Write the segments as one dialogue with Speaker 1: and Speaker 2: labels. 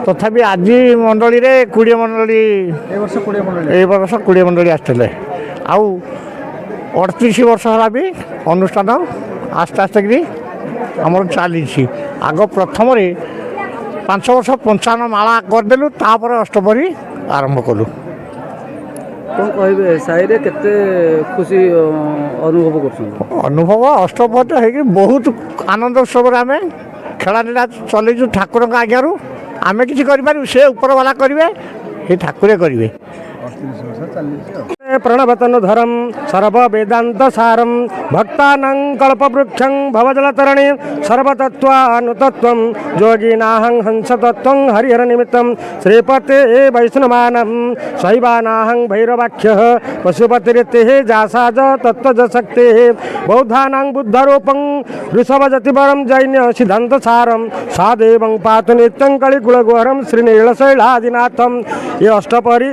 Speaker 1: तथापि आज मंडली रे 20 मंडली ए वर्ष 20 मंडली आसते आउ 38 वर्ष है भी अनुष्ठान आस्ते आस्ते कि आम चली आग प्रथम 5 वर्ष 55 माला करदेलु तापर अष्टपरी आरंभ कलु।
Speaker 2: कौन कहे साईरे केते खुशी अनुभव कर
Speaker 1: अनुभव अष्टपहरी है बहुत आनंद उत्सव आम खेला चलु ठाकुर आज्ञारू आमे किसी करें से ऊपर वाला करेंगे ये ठाकुरे करेंगे।
Speaker 3: प्रणवतनु धरम सर्व वेदांत सारम भक्तानां कल्पवृक्षं भवजलतरणी सर्वतत्त्वानुतत्त्वं योगिनाहं हंसतत्त्वं हरिहर निमित्तं श्रीपते वैष्णवानां शैवानाहं भैरवाख्यः पशुपतिरितेः जासाज तत्त्वजशक्तेः बौद्धानां बुद्धरूपं ऋषभजतिवरं जैन्य सिद्धान्तसारं सादेवं पातु नित्यं कलिकुलगोहरं श्रीनीलशैलादिनाथं। ये अष्टपहरी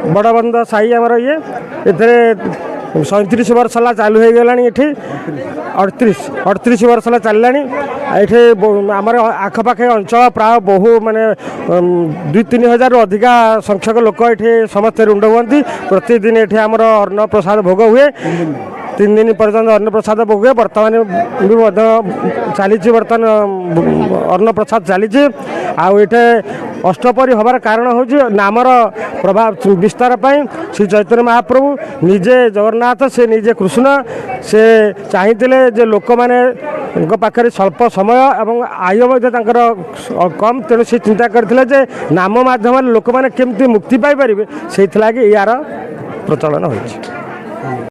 Speaker 3: बड़बंद साई आमर ये 37 वर्ष है चालू हो गला ये 38 वर्ष है चलला ये आमर आखपाखे अंचल प्राय बहु माने 2-3 हजार अधिका संख्यक लोक ये समस्ते रुंड हुआ प्रतिदिन ये आमर अन्न प्रसाद भोग हुए 3 दिन पर्यटन अन्न प्रसाद भोग हुए बर्तमान भी चली बर्तमान अन्न प्रसाद चली आठे अष्टपहरी हबार कारण हूँ नामर प्रभाव विस्तार पाई श्री चैतन्य महाप्रभु निजे जगन्नाथ से निजे कृष्ण से चाहिए लोक मैंने पाखे स्वल्प समय एवं आय कम तेणु से चिंता करते नाम माध्यम लोक मैंने केमती मुक्ति पाई से यार प्रचलन हो।